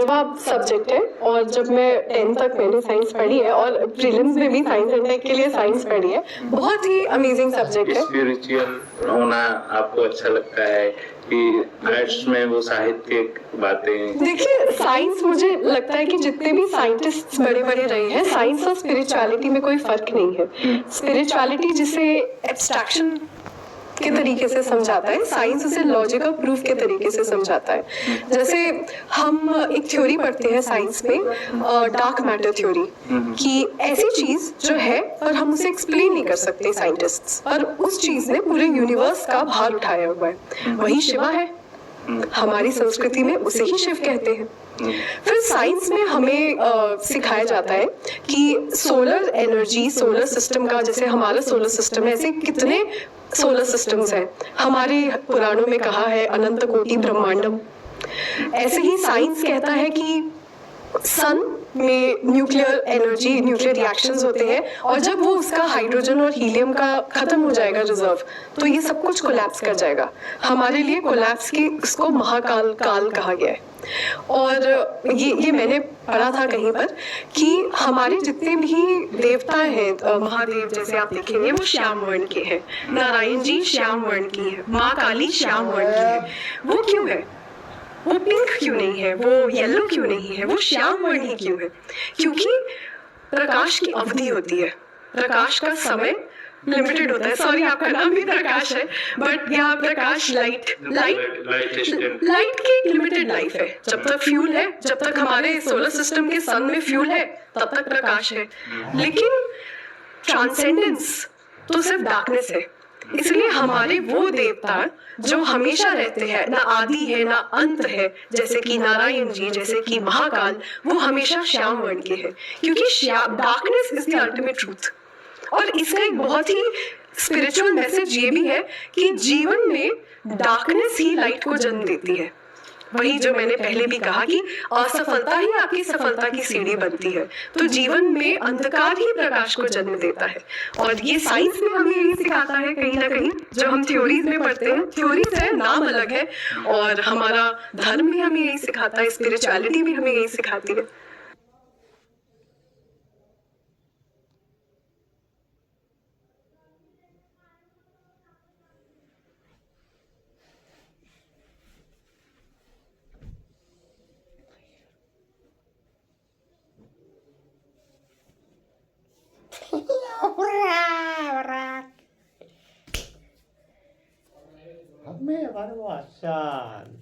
लाजवाब सब्जेक्ट है, और जब मैं 10th तक मैंने साइंस पढ़ी है और प्रीलिम्स में भी साइंस एंड टेक के लिए साइंस पढ़ी है, बहुत ही अमेजिंग सब्जेक्ट है। स्पिरिचुअल होना आपको अच्छा लगता है कि आर्ट्स में वो साहित्यिक बातें? देखिए, साइंस, मुझे लगता है कि जितने भी साइंटिस्ट बड़े बड़े रहे हैं, साइंस और स्पिरिचुअलिटी में कोई फर्क नहीं है। स्पिरिचुअलिटी जिसे एब्स्ट्रैक्शन के तरीके से समझाता है, साइंस उसे लॉजिकल प्रूफ के तरीके से समझाता है। जैसे हम एक थ्योरी पढ़ते हैं साइंस में, डार्क मैटर थ्योरी, कि ऐसी चीज जो है पर हम उसे एक्सप्लेन नहीं कर सकते साइंटिस्ट्स, पर उस चीज ने पूरे यूनिवर्स का भार उठाया हुआ है, वही शिवा है। हमारी संस्कृति में उसे ही शिव कहते हैं। फिर साइंस में हमें सिखाया जाता है कि सोलर एनर्जी, सोलर सिस्टम का, जैसे हमारा सोलर सिस्टम है, ऐसे कितने सोलर सिस्टम्स हैं। हमारे पुराणों में कहा है अनंत कोटि ब्रह्मांडम। ऐसे ही साइंस कहता है कि सन में न्यूक्लियर एनर्जी, न्यूक्लियर रिएक्शंस होते हैं, और जब वो उसका हाइड्रोजन और हीलियम का खत्म हो जाएगा रिजर्व, तो ये सब कुछ कोलैप्स कर जाएगा। हमारे लिए कोलैप्स की, उसको महाकाल काल कहा गया है। और ये मैंने पढ़ा था कहीं पर कि हमारे जितने भी देवता हैं, महादेव जैसे आप देखेंगे, वो श्याम वर्ण के हैं। नारायण जी श्याम वर्ण की है, माँ काली श्याम वर्ण की है। वो क्यों है? वो पिंक क्यों नहीं है? वो येलो क्यों नहीं है? वो श्याम वर्ण ही क्यों है? क्योंकि प्रकाश की अवधि होती है, प्रकाश का समय लिमिटेड होता है। सॉरी, आपका नाम भी प्रकाश है, बट यहाँ प्रकाश, लाइट की एक लिमिटेड लाइफ है। जब तक फ्यूल है, जब तक हमारे सोलर सिस्टम के सन में फ्यूल है, तब तक प्रकाश है। लेकिन ट्रांसेंडेंस तो सिर्फ डार्कनेस है। इसलिए हमारे वो देवता जो हमेशा रहते हैं, ना आदि है ना अंत है, जैसे कि नारायण जी, जैसे कि महाकाल, वो हमेशा श्याम वर्ण के हैं, क्योंकि darkness is the ultimate truth. और इसका एक बहुत ही स्पिरिचुअल मैसेज ये भी है कि जीवन में डार्कनेस ही लाइट को जन्म देती है। वही जो मैंने पहले भी कहा कि असफलता ही आपकी सफलता की सीढ़ी बनती है। तो जीवन में अंधकार ही प्रकाश को जन्म देता है। और ये साइंस में हमें यही सिखाता है कहीं ना कहीं, जो हम थ्योरीज में पढ़ते हैं। थ्योरीज है, नाम अलग है, और हमारा धर्म भी हमें यही सिखाता है, स्पिरिचुअलिटी भी हमें यही सिखाती है। Hame warwasan.